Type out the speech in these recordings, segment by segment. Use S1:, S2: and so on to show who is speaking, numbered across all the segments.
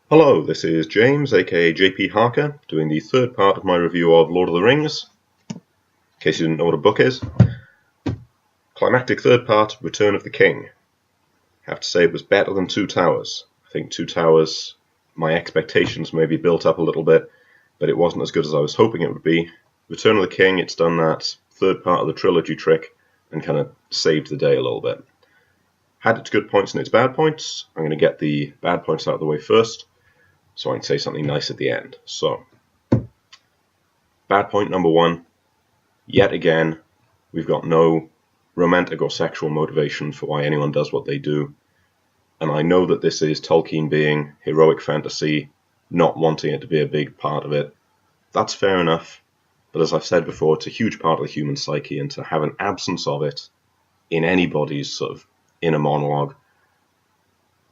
S1: Hello, this is James, aka JP Harker, doing the third part of my review of Lord of the Rings. In case you didn't know what a book is. Climactic third part, Return of the King. I have to say it was better than Two Towers. I think Two Towers, my expectations maybe built up a little bit, but it wasn't as good as I was hoping it would be. Return of the King, it's done that third part of the trilogy trick and kind of saved the day a little bit. Had its good points and its bad points. I'm going to get the bad points out of the way first, so I can say something nice at the end. So, bad point number one, yet again, we've got no romantic or sexual motivation for why anyone does what they do. And I know that this is Tolkien being heroic fantasy, not wanting it to be a big part of it. That's fair enough, but as I've said before, it's a huge part of the human psyche, and to have an absence of it in anybody's sort of inner monologue,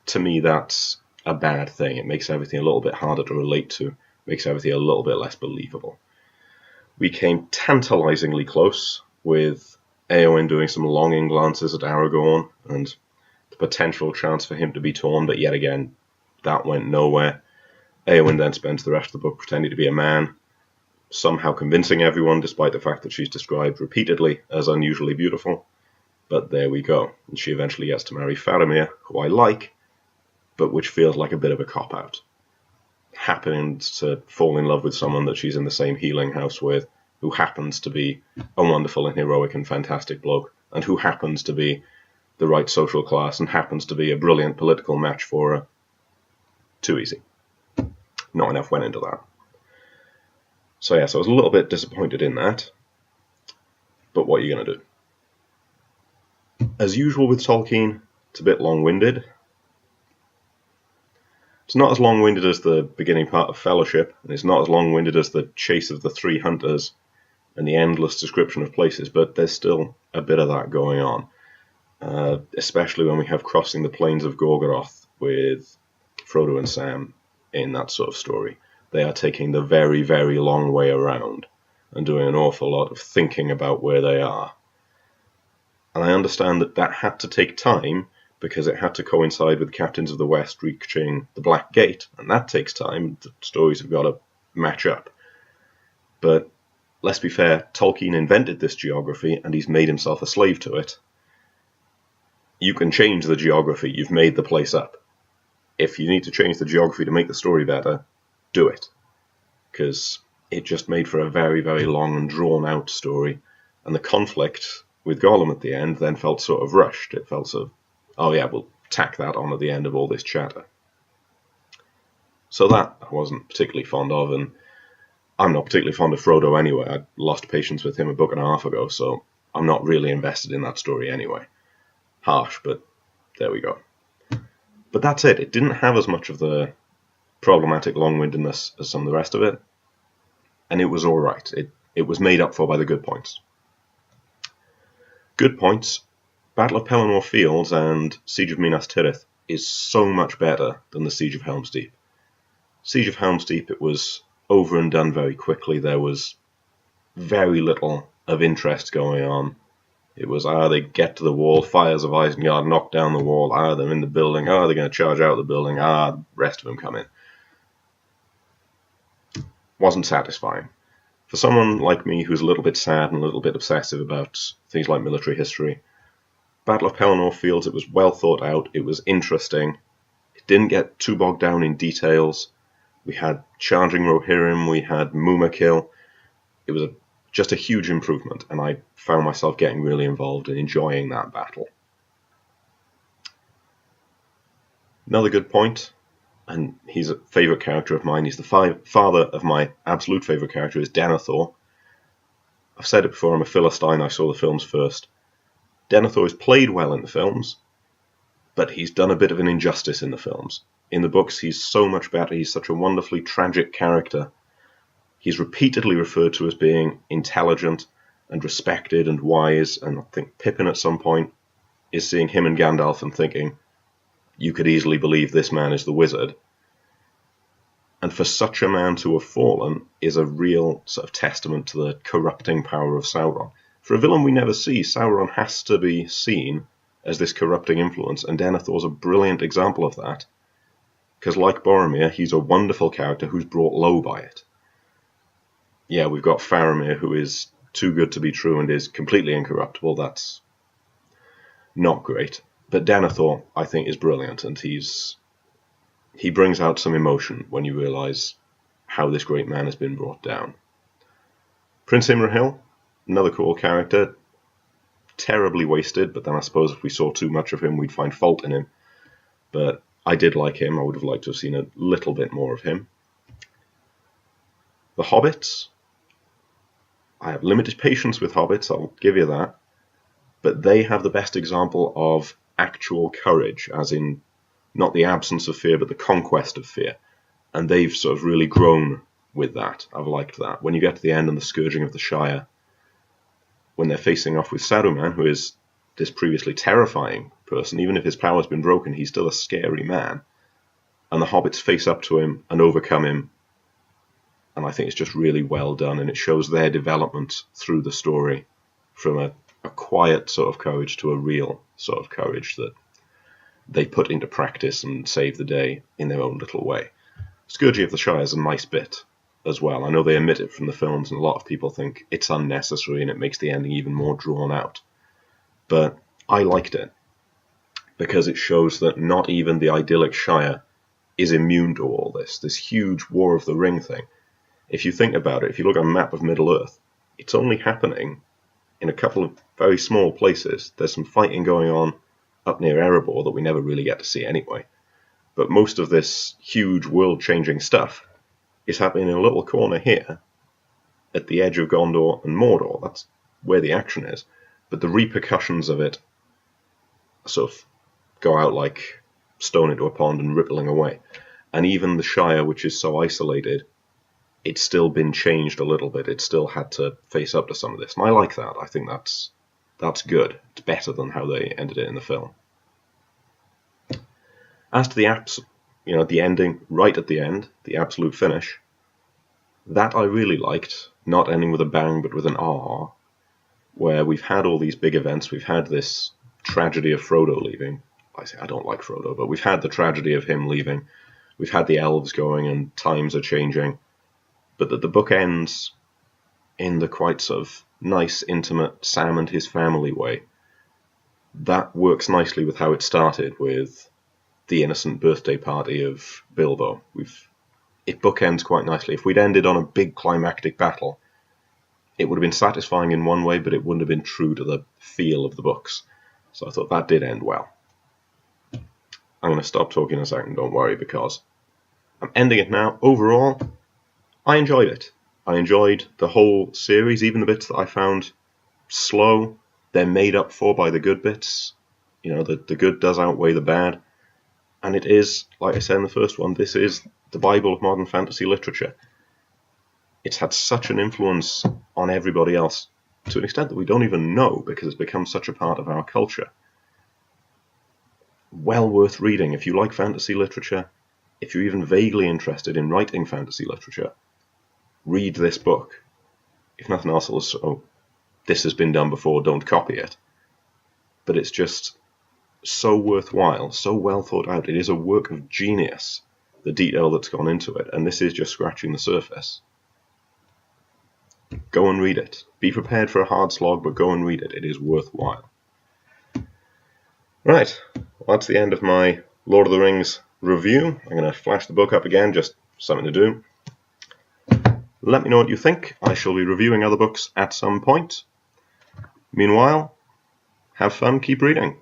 S1: to me that's a bad thing. It makes everything a little bit harder to relate to, makes everything a little bit less believable. We came tantalizingly close with Eowyn doing some longing glances at Aragorn and the potential chance for him to be torn, but yet again, that went nowhere. Eowyn then spends the rest of the book pretending to be a man, somehow convincing everyone, despite the fact that she's described repeatedly as unusually beautiful. But there we go. And she eventually gets to marry Faramir, who I like, but which feels like a bit of a cop-out. Happens to fall in love with someone that she's in the same healing house with, who happens to be a wonderful and heroic and fantastic bloke, and who happens to be the right social class, and happens to be a brilliant political match for her. Too easy. Not enough went into that. So yes, I was a little bit disappointed in that, but what are you going to do? As usual with Tolkien, it's a bit long-winded. It's not as long-winded as the beginning part of Fellowship, and it's not as long-winded as the chase of the three hunters and the endless description of places, but there's still a bit of that going on, especially when we have crossing the plains of Gorgoroth with Frodo and Sam in that sort of story. They are taking the very, very long way around and doing an awful lot of thinking about where they are. And I understand that that had to take time, because it had to coincide with Captains of the West reaching the Black Gate, and that takes time. The stories have got to match up. But let's be fair, Tolkien invented this geography, and he's made himself a slave to it. You can change the geography, you've made the place up. If you need to change the geography to make the story better, do it. Because it just made for a very, very long and drawn-out story, and the conflict with Gollum at the end then felt sort of rushed. It felt sort of, oh yeah, we'll tack that on at the end of all this chatter. So that I wasn't particularly fond of, and I'm not particularly fond of Frodo anyway. I lost patience with him a book and a half ago, so I'm not really invested in that story anyway. Harsh, but there we go. But that's it. It didn't have as much of the problematic long-windedness as some of the rest of it, and it was alright. It was made up for by the good points. Good points. Battle of Pelennor Fields and Siege of Minas Tirith is so much better than the Siege of Helm's Deep. Siege of Helm's Deep, it was over and done very quickly. There was very little of interest going on. It was, they get to the wall, fires of Isengard, knock down the wall, they're in the building, they're going to charge out of the building, the rest of them come in. Wasn't satisfying. For someone like me who's a little bit sad and a little bit obsessive about things like military history, Battle of Pelennor Fields, it was well thought out, it was interesting, it didn't get too bogged down in details. We had charging Rohirrim, we had Mumakil. It was just a huge improvement, and I found myself getting really involved and enjoying that battle. Another good point, and he's a favourite character of mine, he's the father of my absolute favourite character, is Denethor. I've said it before, I'm a Philistine, I saw the films first. Denethor is played well in the films, but he's done a bit of an injustice in the films. In the books, he's so much better. He's such a wonderfully tragic character. He's repeatedly referred to as being intelligent and respected and wise, and I think Pippin at some point is seeing him and Gandalf and thinking, you could easily believe this man is the wizard. And for such a man to have fallen is a real sort of testament to the corrupting power of Sauron. For a villain we never see, Sauron has to be seen as this corrupting influence, and Denethor's a brilliant example of that. because like Boromir, he's a wonderful character who's brought low by it. Yeah, we've got Faramir, who is too good to be true and is completely incorruptible. That's not great. But Denethor, I think, is brilliant, and he brings out some emotion when you realise how this great man has been brought down. Prince Imrahil, another cool character, terribly wasted, but then I suppose if we saw too much of him, we'd find fault in him. But I did like him. I would have liked to have seen a little bit more of him. The Hobbits. I have limited patience with Hobbits, I'll give you that. But they have the best example of actual courage, as in not the absence of fear, but the conquest of fear. And they've sort of really grown with that. I've liked that. When you get to the end and the scourging of the Shire, when they're facing off with Saruman, who is this previously terrifying person, even if his power's been broken, he's still a scary man. And the hobbits face up to him and overcome him. And I think it's just really well done, and it shows their development through the story from a quiet sort of courage to a real sort of courage that they put into practice and save the day in their own little way. Scourging of the Shire is a nice bit as well. I know they omit it from the films, and a lot of people think it's unnecessary and it makes the ending even more drawn out. But I liked it, because it shows that not even the idyllic Shire is immune to all this huge War of the Ring thing. If you think about it, if you look at a map of Middle-earth, it's only happening in a couple of very small places. There's some fighting going on up near Erebor that we never really get to see anyway. But most of this huge world-changing stuff is happening in a little corner here at the edge of Gondor and Mordor. That's where the action is. But the repercussions of it sort of go out like stone into a pond and rippling away. And even the Shire, which is so isolated, it's still been changed a little bit. It still had to face up to some of this. And I like that. I think that's good. It's better than how they ended it in the film. As to the ending, right at the end, the absolute finish, that I really liked, not ending with a bang but with an ah, where we've had all these big events. We've had this tragedy of Frodo leaving. I don't like Frodo, but we've had the tragedy of him leaving. We've had the elves going and times are changing. But that the book ends in the quite sort of nice, intimate Sam and his family way. That works nicely with how it started, with the innocent birthday party of Bilbo. It bookends quite nicely. If we'd ended on a big climactic battle, it would have been satisfying in one way, but it wouldn't have been true to the feel of the books. So I thought that did end well. I'm going to stop talking in a second, don't worry, because I'm ending it now. Overall, I enjoyed it. I enjoyed the whole series, even the bits that I found slow. They're made up for by the good bits. The good does outweigh the bad. And it is, like I said in the first one, this is the Bible of modern fantasy literature. It's had such an influence on everybody else to an extent that we don't even know, because it's become such a part of our culture. Well worth reading. If you like fantasy literature, if you're even vaguely interested in writing fantasy literature, read this book. If nothing else, this has been done before, don't copy it. But it's just so worthwhile, so well thought out. It is a work of genius, the detail that's gone into it, and this is just scratching the surface. Go and read it. Be prepared for a hard slog, but go and read it. It is worthwhile. Right, well, that's the end of my Lord of the Rings review. I'm going to flash the book up again, just something to do. Let me know what you think. I shall be reviewing other books at some point. Meanwhile, have fun, keep reading.